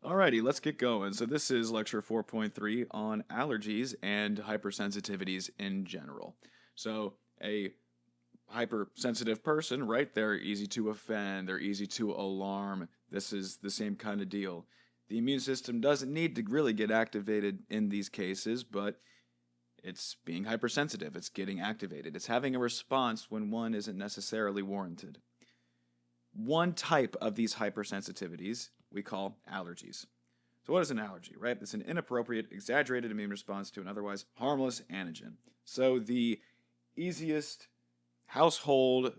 Alrighty, let's get going. So this is lecture 4.3 on allergies and hypersensitivities in general. So a hypersensitive person, right? They're easy to offend, they're easy to alarm. This is the same kind of deal. The immune system doesn't need to really get activated in these cases, but it's being hypersensitive, it's getting activated. It's having a response when one isn't necessarily warranted. One type of these hypersensitivities we call allergies. So, what is an allergy, right? It's an inappropriate, exaggerated immune response to an otherwise harmless antigen. So, the easiest household,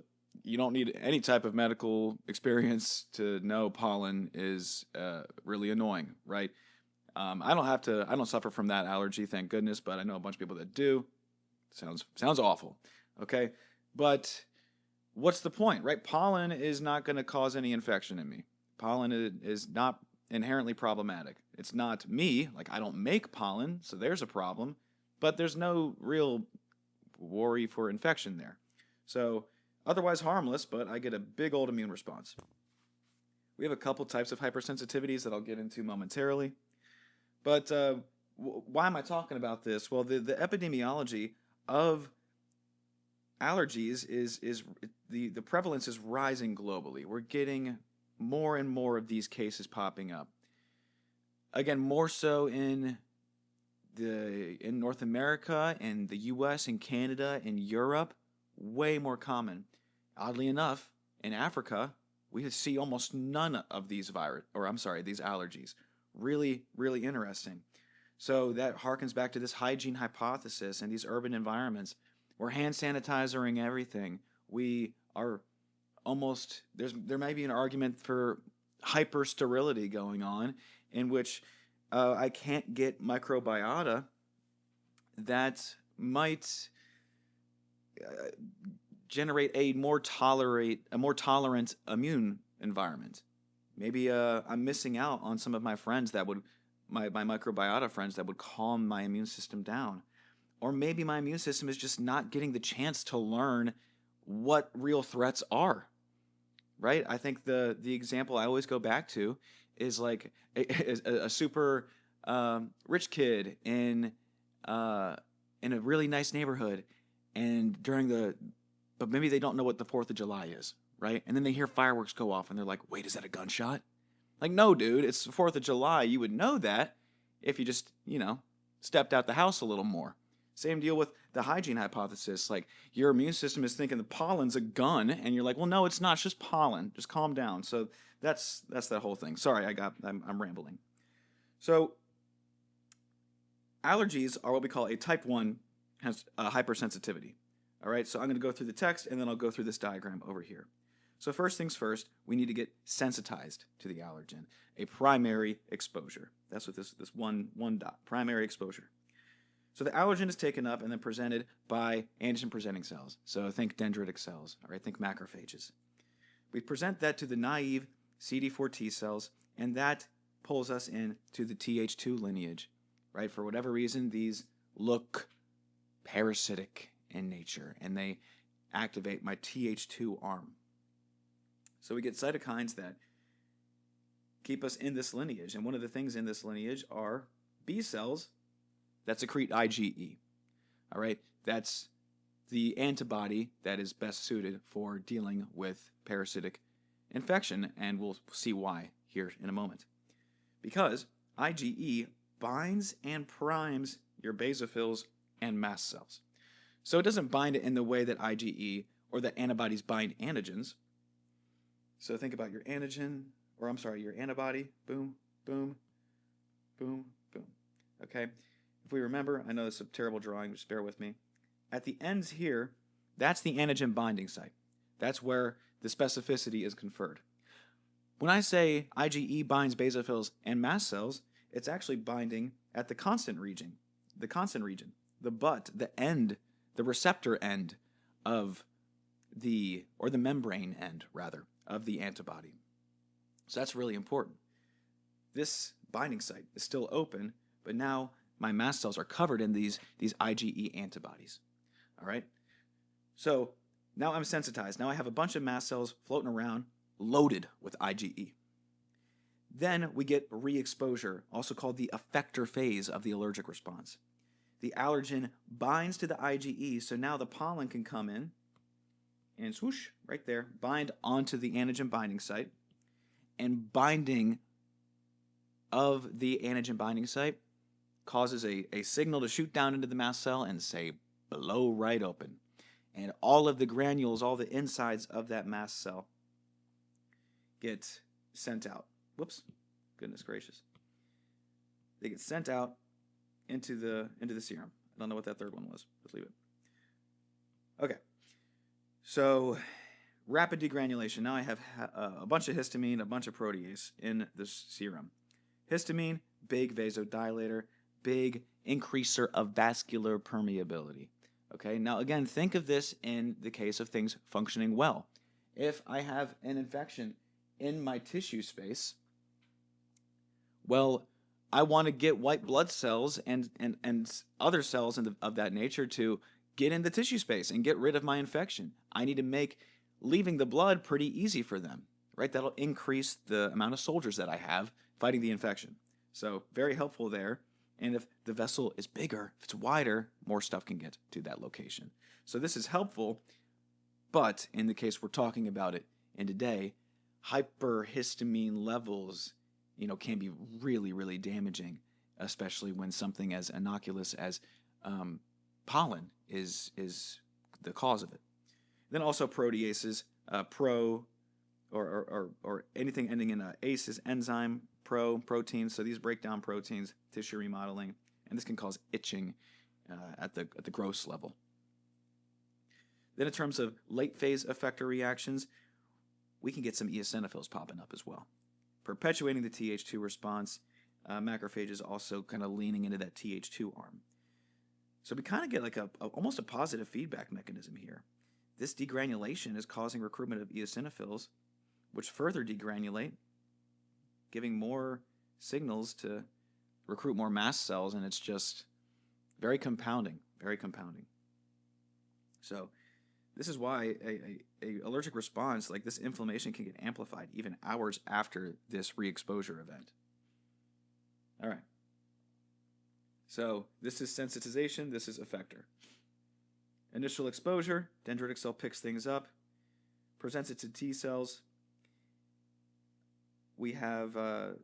you don't need any type of medical experience to know pollen is really annoying, right? I don't suffer from that allergy, thank goodness, but I know a bunch of people that do. Sounds awful, okay? But what's the point, right? Pollen is not going to cause any infection in me. Pollen is not inherently problematic. It's not me, like I don't make pollen, so there's a problem, but there's no real worry for infection there. So, otherwise harmless, but I get a big old immune response. We have a couple types of hypersensitivities that I'll get into momentarily. But why am I talking about this? Well, the epidemiology of allergies is the prevalence is rising globally. We're getting more and more of these cases popping up. Again, more so in North America and the US and Canada and Europe, way more common. Oddly enough, in Africa, we see almost none of these these allergies. Really, really interesting. So that harkens back to this hygiene hypothesis and these urban environments. We're hand sanitizing everything. We are there may be an argument for hyper sterility going on, in which I can't get microbiota that might uh, generate a more tolerant immune environment. Maybe I'm missing out on some of my friends that would my microbiota friends that would calm my immune system down. Or maybe my immune system is just not getting the chance to learn what real threats are. Right? I think the example I always go back to is like a super rich kid uh, in a really nice neighborhood, and but maybe they don't know what the Fourth of July is, right? And then they hear fireworks go off, and they're like, "Wait, is that a gunshot?" Like, no, dude, it's the Fourth of July. You would know that if you just stepped out the house a little more. Same deal with the hygiene hypothesis. Like, your immune system is thinking the pollen's a gun, and you're like, well, no, it's not. It's just pollen. Just calm down. So that's that whole thing. Sorry, I'm rambling. So allergies are what we call a type 1 hypersensitivity. All right, so I'm going to go through the text, and then I'll go through this diagram over here. So first things first, we need to get sensitized to the allergen, a primary exposure. That's what this one dot, primary exposure. So the allergen is taken up and then presented by antigen-presenting cells. So think dendritic cells, all right, think macrophages. We present that to the naive CD4 T cells, and that pulls us into the Th2 lineage, right? For whatever reason, these look parasitic in nature, and they activate my Th2 arm. So we get cytokines that keep us in this lineage, and one of the things in this lineage are B cells that secrete IgE. All right, that's the antibody that is best suited for dealing with parasitic infection, and we'll see why here in a moment. Because IgE binds and primes your basophils and mast cells. So it doesn't bind it in the way that IgE or that antibodies bind antigens. So think about your your antibody, boom, boom, boom, boom. Okay? If we remember, I know this is a terrible drawing, just bear with me. At the ends here, that's the antigen binding site. That's where the specificity is conferred. When I say IgE binds basophils and mast cells, it's actually binding at the constant region, the butt, the end, the receptor end of the membrane end, rather, of the antibody. So that's really important. This binding site is still open, but now my mast cells are covered in these IgE antibodies. All right? So now I'm sensitized. Now I have a bunch of mast cells floating around loaded with IgE. Then we get re-exposure, also called the effector phase of the allergic response. The allergen binds to the IgE, so now the pollen can come in and swoosh, right there, bind onto the antigen binding site. And binding of the antigen binding site causes a signal to shoot down into the mast cell and say, blow right open. And all of the granules, all the insides of that mast cell get sent out. Whoops, goodness gracious. They get sent out into the serum. I don't know what that third one was. Let's leave it. Okay. So rapid degranulation. Now I have a bunch of histamine, a bunch of protease in the serum. Histamine, big vasodilator, big increaser of vascular permeability. Okay, now again, think of this in the case of things functioning well. If I have an infection in my tissue space, well, I want to get white blood cells and other cells of that nature to get in the tissue space and get rid of my infection. I need to make leaving the blood pretty easy for them, right? That'll increase the amount of soldiers that I have fighting the infection. So very helpful there. And if the vessel is bigger, if it's wider, more stuff can get to that location. So this is helpful, but in the case we're talking about it in today, hyperhistamine levels, can be really, really damaging, especially when something as innocuous as pollen is the cause of it. Then also proteases, or anything ending in ACE is enzyme, proteins. So these break down proteins, tissue remodeling, and this can cause itching at the gross level. Then in terms of late phase effector reactions, we can get some eosinophils popping up as well, perpetuating the Th2 response. Macrophages also kind of leaning into that Th2 arm. So we kind of get like almost a positive feedback mechanism here. This degranulation is causing recruitment of eosinophils, which further degranulate, giving more signals to recruit more mast cells, and it's just very compounding, very compounding. So this is why a allergic response like this inflammation can get amplified even hours after this re-exposure event. All right. So this is sensitization, this is effector. Initial exposure, dendritic cell picks things up, presents it to T cells. We have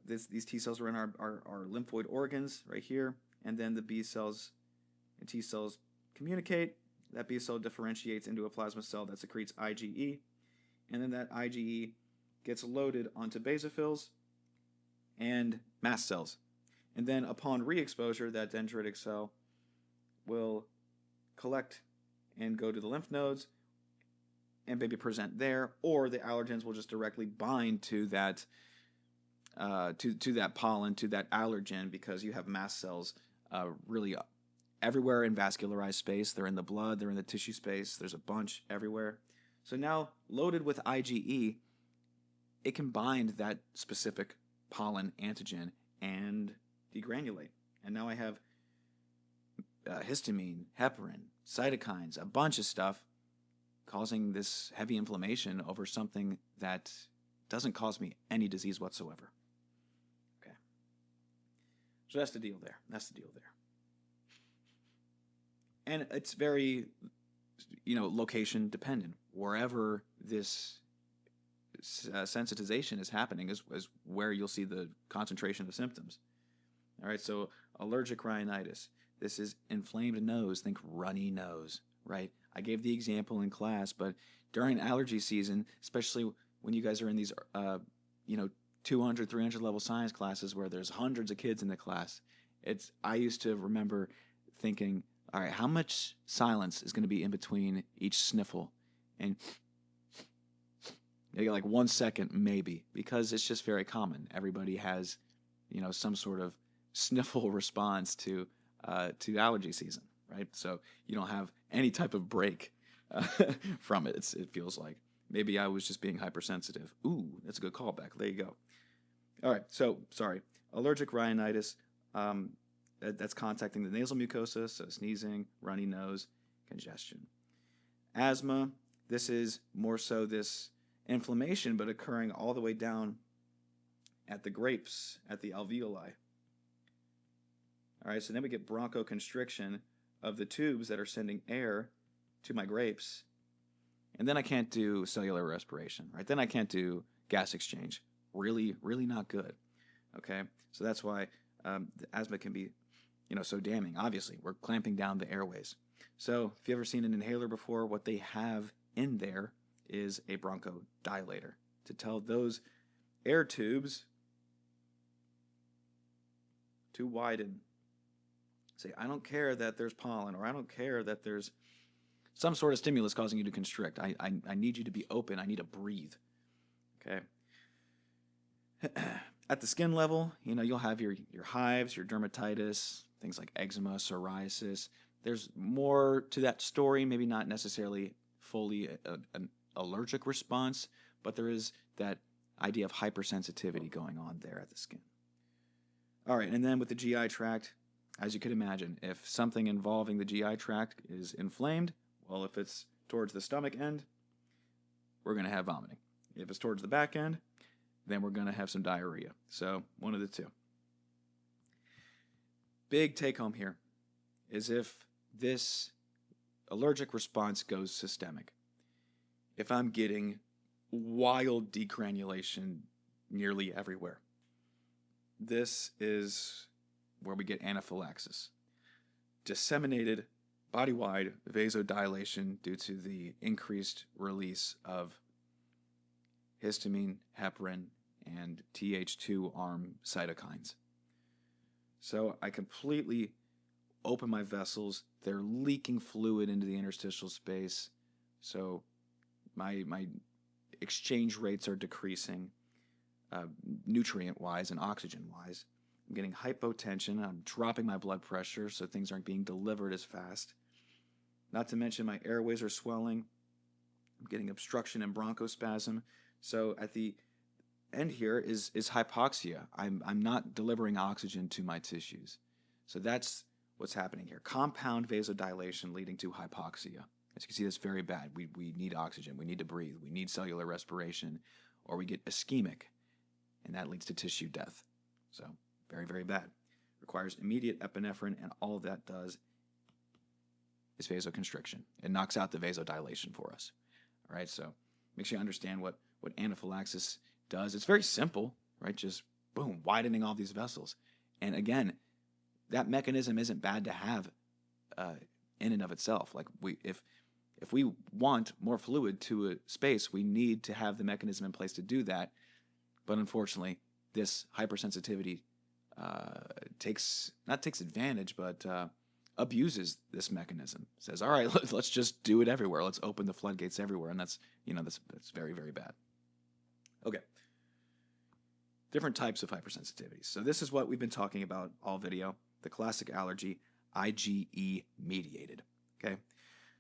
these T cells are in our lymphoid organs right here, and then the B cells and T cells communicate. That B cell differentiates into a plasma cell that secretes IgE, and then that IgE gets loaded onto basophils and mast cells. And then upon re-exposure, that dendritic cell will collect and go to the lymph nodes and maybe present there, or the allergens will just directly bind to that to that pollen, to that allergen, because you have mast cells really everywhere in vascularized space. They're in the blood, they're in the tissue space, there's a bunch everywhere. So now, loaded with IgE, it can bind that specific pollen antigen and degranulate. And now I have histamine, heparin, cytokines, a bunch of stuff causing this heavy inflammation over something that doesn't cause me any disease whatsoever. Okay. So that's the deal there. And it's very, location dependent. Wherever this sensitization is happening is where you'll see the concentration of symptoms. All right, so allergic rhinitis. This is inflamed nose. Think runny nose, right? I gave the example in class, but during allergy season, especially when you guys are in these, 200, 300 level science classes where there's hundreds of kids in the class, I used to remember thinking, all right, how much silence is going to be in between each sniffle? And you get like 1 second maybe, because it's just very common. Everybody has, some sort of sniffle response to allergy season, right? So you don't have any type of break from it. It feels like maybe I was just being hypersensitive. Ooh, that's a good callback. There you go. All right. So sorry, allergic rhinitis. That's contacting the nasal mucosa, so sneezing, runny nose, congestion. Asthma. This is more so this inflammation, but occurring all the way down at the grapes, at the alveoli. All right, so then we get bronchoconstriction of the tubes that are sending air to my grapes. And then I can't do cellular respiration, right? Then I can't do gas exchange. Really, really not good. Okay, so that's why the asthma can be, so damning. Obviously, we're clamping down the airways. So if you've ever seen an inhaler before, what they have in there is a bronchodilator to tell those air tubes to widen. Say, I don't care that there's pollen, or I don't care that there's some sort of stimulus causing you to constrict. I need you to be open. I need to breathe. Okay. At the skin level, you'll have your hives, your dermatitis, things like eczema, psoriasis. There's more to that story, maybe not necessarily fully an allergic response, but there is that idea of hypersensitivity going on there at the skin. All right, and then with the GI tract, as you could imagine, if something involving the GI tract is inflamed, well, if it's towards the stomach end, we're going to have vomiting. If it's towards the back end, then we're going to have some diarrhea. So one of the two. Big take home here is if this allergic response goes systemic, if I'm getting wild decranulation nearly everywhere, this is where we get anaphylaxis. Disseminated body-wide vasodilation due to the increased release of histamine, heparin, and Th2 arm cytokines. So I completely open my vessels. They're leaking fluid into the interstitial space. So my exchange rates are decreasing, nutrient-wise and oxygen-wise. I'm getting hypotension. I'm dropping my blood pressure, so things aren't being delivered as fast. Not to mention my airways are swelling. I'm getting obstruction and bronchospasm. So at the end here is hypoxia. I'm not delivering oxygen to my tissues. So that's what's happening here. Compound vasodilation leading to hypoxia. As you can see, that's very bad. We need oxygen. We need to breathe. We need cellular respiration, or we get ischemic, and that leads to tissue death. So very, very bad. Requires immediate epinephrine, and all that does is vasoconstriction. It knocks out the vasodilation for us. All right, so make sure you understand what anaphylaxis does. It's very simple, right? Just boom, widening all these vessels. And again, that mechanism isn't bad to have in and of itself. Like if we want more fluid to a space, we need to have the mechanism in place to do that. But unfortunately, this hypersensitivity takes advantage, but abuses this mechanism. Says, all right, let's just do it everywhere. Let's open the floodgates everywhere, and that's very, very bad. Okay. Different types of hypersensitivities. So this is what we've been talking about all video. The classic allergy, IgE mediated. Okay.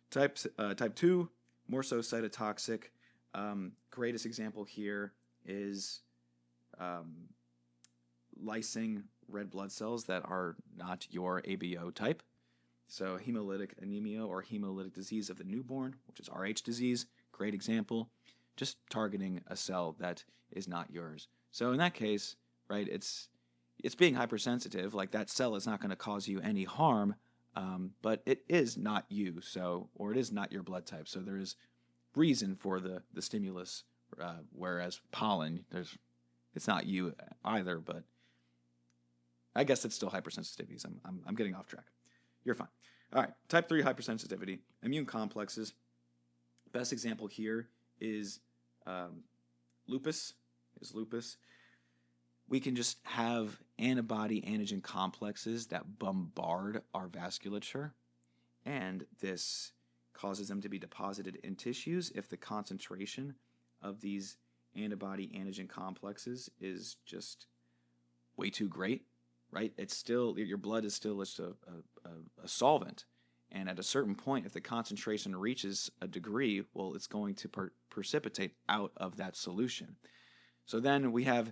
Type 2, more so cytotoxic. Greatest example here is lysing red blood cells that are not your ABO type. So hemolytic anemia or hemolytic disease of the newborn, which is Rh disease, great example. Just targeting a cell that is not yours. So in that case, right, it's being hypersensitive. Like that cell is not going to cause you any harm, but it is not you, or it is not your blood type. So there is reason for the stimulus, whereas pollen, it's not you either, but I guess it's still hypersensitivities. I'm getting off track. You're fine. All right, type 3 hypersensitivity, immune complexes. Best example here is lupus. We can just have antibody-antigen complexes that bombard our vasculature, and this causes them to be deposited in tissues if the concentration of these antibody-antigen complexes is just way too great, right? It's still, your blood is still just a solvent, and at a certain point, if the concentration reaches a degree, well, it's going to precipitate out of that solution. So then we have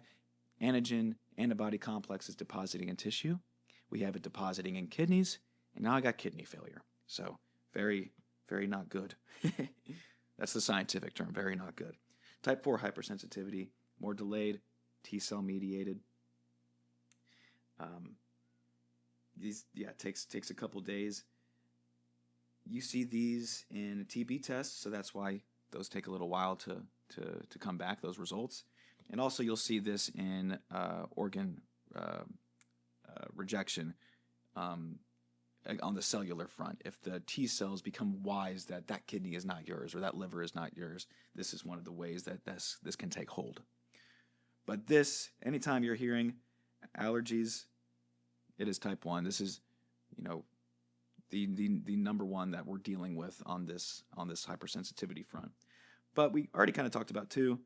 antibody complexes depositing in tissue. We have it depositing in kidneys, and now I got kidney failure. So very, very not good. That's the scientific term, very not good. Type 4 hypersensitivity, more delayed, T cell mediated. It takes a couple days. You see these in TB tests, so that's why those take a little while to come back, those results. And also you'll see this in organ rejection on the cellular front. If the T cells become wise that that kidney is not yours or that liver is not yours, this is one of the ways that this can take hold. But this, anytime you're hearing allergies, it is type 1. This is, the number one that we're dealing with on this hypersensitivity front. But we already kind of talked about 2.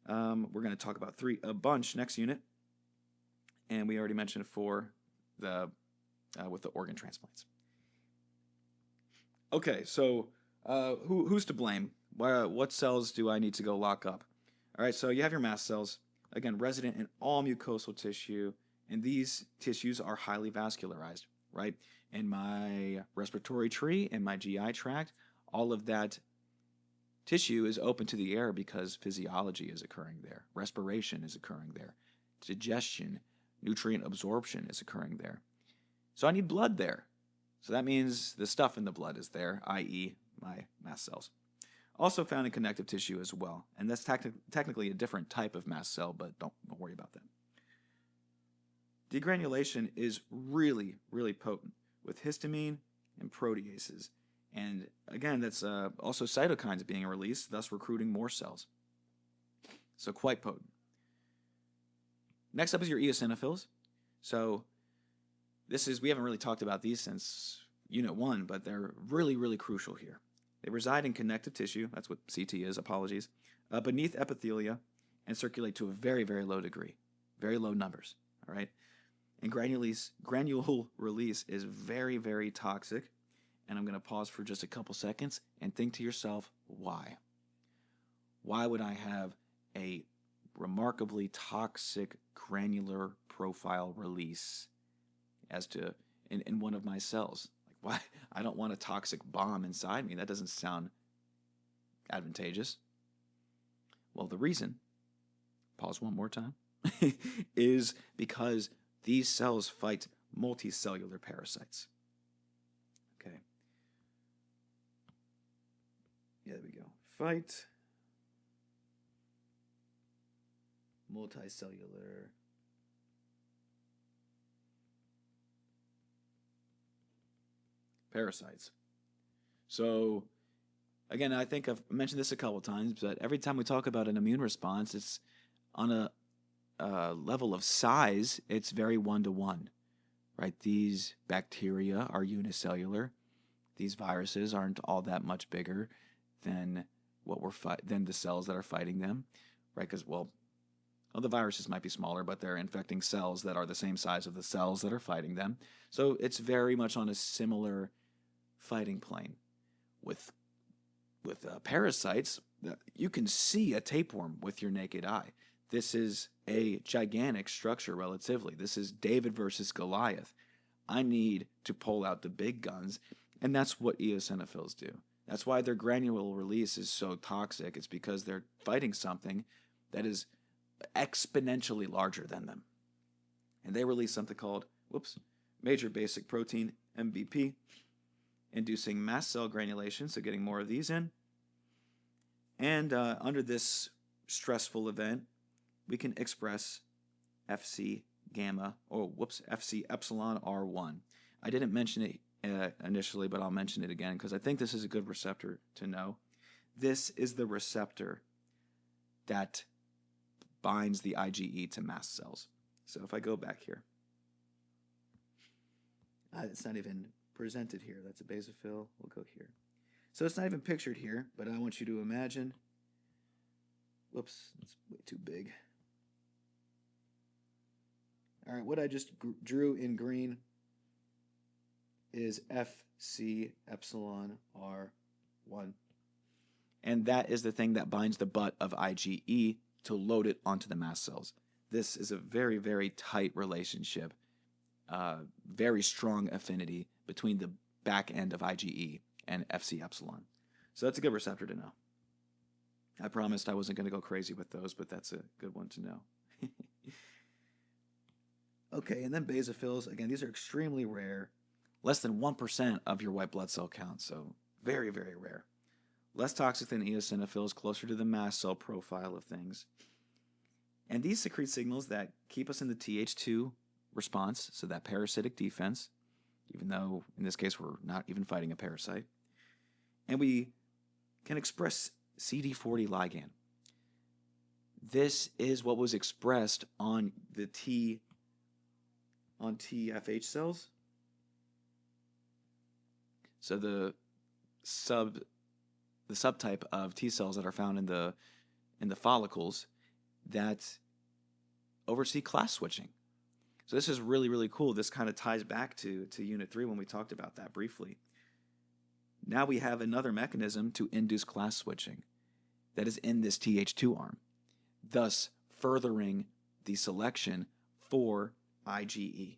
We're going to talk about 3 a bunch next unit, and we already mentioned 4 with the organ transplants. Okay, so who's to blame? What cells do I need to go lock up? All right, so you have your mast cells, again, resident in all mucosal tissue, and these tissues are highly vascularized, right? In my respiratory tree, in my GI tract, all of that tissue is open to the air because physiology is occurring there. Respiration is occurring there. Digestion, nutrient absorption is occurring there. So I need blood there. So that means the stuff in the blood is there, i.e. my mast cells. Also found in connective tissue as well. And that's technically a different type of mast cell, but don't worry about that. Degranulation is really, really potent with histamine and proteases. And again, that's also cytokines being released, thus recruiting more cells. So quite potent. Next up is your eosinophils. So we haven't really talked about these since Unit 1, but they're really, really crucial here. They reside in connective tissue, that's what CT is, apologies, beneath epithelia, and circulate to a very, very low degree, very low numbers, all right? And granule release is very, very toxic, and I'm going to pause for just a couple seconds and think to yourself, why? Why would I have a remarkably toxic granular profile release as to in one of my cells? Like, why? I don't want a toxic bomb inside me. That doesn't sound advantageous. Well, the reason, pause one more time, is because these cells fight multicellular parasites. Okay. Yeah, there we go. Fight multicellular parasites. So, again, I think I've mentioned this a couple times, but every time we talk about an immune response, it's on a level of size, it's very one-to-one, right? These bacteria are unicellular. These viruses aren't all that much bigger than than the cells that are fighting them, right? Because, the viruses might be smaller, but they're infecting cells that are the same size of the cells that are fighting them. So it's very much on a similar fighting plane. With parasites, you can see a tapeworm with your naked eye. This is a gigantic structure relatively. This is David versus Goliath. I need to pull out the big guns, and that's what eosinophils do. That's why their granule release is so toxic. It's because they're fighting something that is exponentially larger than them. And they release something called, major basic protein, MVP, inducing mast cell granulation, so getting more of these in. And under this stressful event, we can express FC epsilon R1. I didn't mention it initially, but I'll mention it again because I think this is a good receptor to know. This is the receptor that binds the IgE to mast cells. So if I go back here, it's not even presented here. That's a basophil. We'll go here. So it's not even pictured here, but I want you to imagine. Whoops, it's way too big. All right, what I just drew in green is FC epsilon R1. And that is the thing that binds the butt of IgE to load it onto the mast cells. This is a very, very tight relationship, very strong affinity between the back end of IgE and FC epsilon. So that's a good receptor to know. I promised I wasn't going to go crazy with those, but that's a good one to know. Okay, and then basophils, again, these are extremely rare. Less than 1% of your white blood cell count, so very, very rare. Less toxic than eosinophils, closer to the mast cell profile of things. And these secrete signals that keep us in the Th2 response, so that parasitic defense, even though in this case we're not even fighting a parasite. And we can express CD40 ligand. This is what was expressed on the TFH cells. So the subtype of T cells that are found in the follicles that oversee class switching. So this is really, really cool. This kind of ties back to Unit 3 when we talked about that briefly. Now we have another mechanism to induce class switching that is in this Th2 arm, thus furthering the selection for IgE.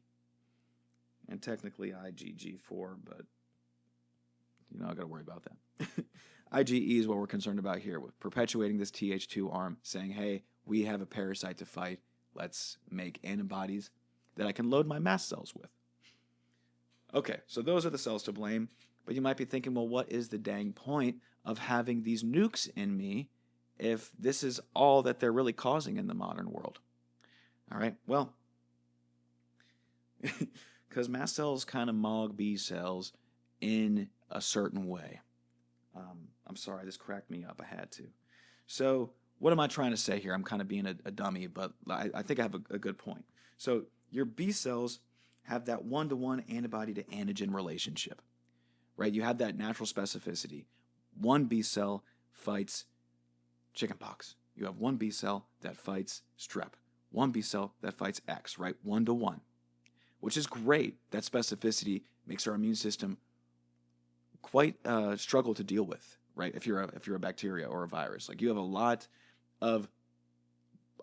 And technically IgG4, but I got to worry about that. IgE is what we're concerned about here, with perpetuating this Th2 arm, saying, hey, we have a parasite to fight. Let's make antibodies that I can load my mast cells with. Okay, so those are the cells to blame. But you might be thinking, well, what is the dang point of having these nukes in me if this is all that they're really causing in the modern world? All right, well, because mast cells kind of mog B cells in a certain way. I'm sorry, this cracked me up. I had to. So what am I trying to say here? I'm kind of being a dummy, but I think I have a good point. So your B cells have that one-to-one antibody to antigen relationship, right? You have that natural specificity. One B cell fights chickenpox. You have one B cell that fights strep. One B cell that fights X, right? One-to-one, which is great. That specificity makes our immune system quite struggle to deal with, right? If you're a bacteria or a virus, like you have a lot of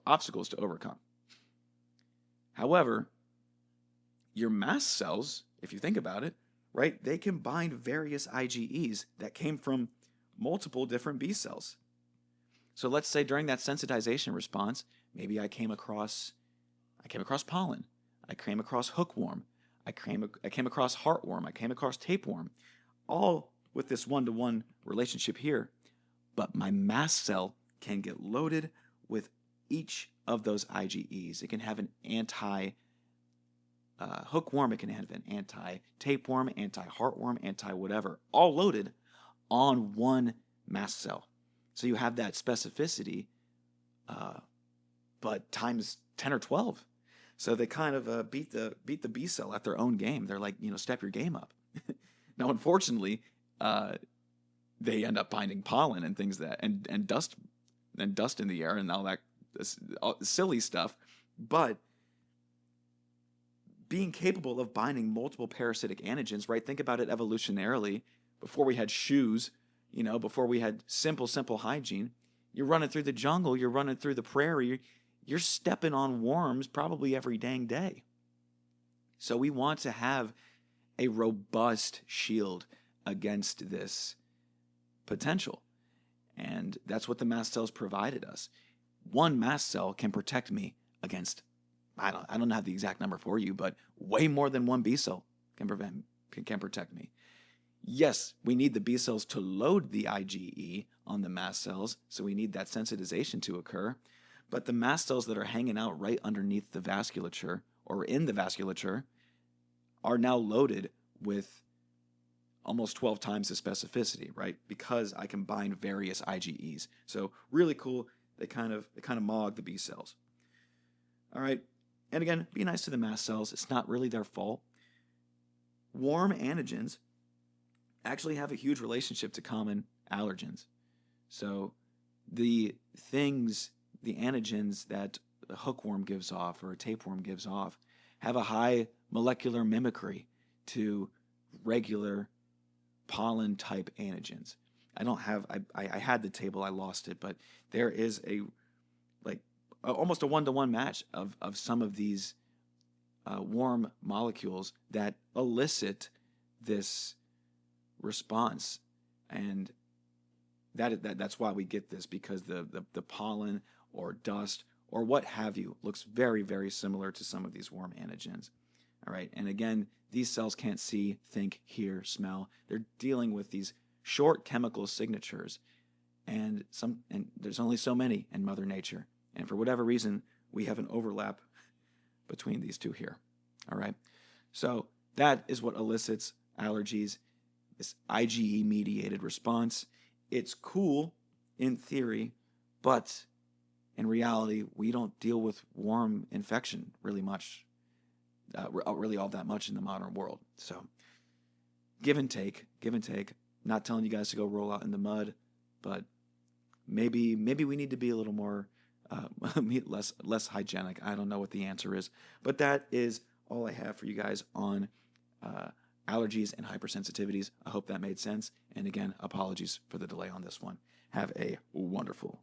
obstacles to overcome. However, your mast cells, if you think about it, right, they can bind various IgEs that came from multiple different B cells. So let's say during that sensitization response, maybe I came across pollen, I came across hookworm, I came across heartworm, I came across tapeworm, all with this one-to-one relationship here. But my mast cell can get loaded with each of those IgEs. It can have an anti-hookworm, it can have an anti-tapeworm, anti-heartworm, anti-whatever, all loaded on one mast cell. So you have that specificity, but times 10 or 12. So they kind of beat the B cell at their own game. They're like, step your game up. Now, unfortunately, they end up finding pollen and things and dust in the air and all that silly stuff. But being capable of binding multiple parasitic antigens, right? Think about it evolutionarily. Before we had shoes, before we had simple hygiene, you're running through the jungle, you're running through the prairie, you're stepping on worms probably every dang day. So we want to have a robust shield against this potential. And that's what the mast cells provided us. One mast cell can protect me against, I don't have the exact number for you, but way more than one B cell can protect me. Yes, we need the B cells to load the IgE on the mast cells, so we need that sensitization to occur. But the mast cells that are hanging out right underneath the vasculature or in the vasculature are now loaded with almost 12 times the specificity, right? Because I can bind various IgEs. So really cool. They kind of mog the B cells. All right. And again, be nice to the mast cells. It's not really their fault. Warm antigens actually have a huge relationship to common allergens. So the antigens that a hookworm gives off or a tapeworm gives off have a high molecular mimicry to regular pollen type antigens. I had the table, I lost it, but there is almost a one-to-one match of some of these warm molecules that elicit this response. And that's why we get this, because the pollen or dust or what have you looks very, very similar to some of these worm antigens. All right, and again, these cells can't see, think, hear, smell. They're dealing with these short chemical signatures, and there's only so many in Mother Nature. And for whatever reason, we have an overlap between these two here. All right, so that is what elicits allergies, this IgE-mediated response. It's cool in theory, but in reality, we don't deal with worm infection really much, really all that much in the modern world. So give and take, give and take. Not telling you guys to go roll out in the mud, but maybe we need to be a little more less hygienic. I don't know what the answer is, but that is all I have for you guys on allergies and hypersensitivities. I hope that made sense. And again, apologies for the delay on this one. Have a wonderful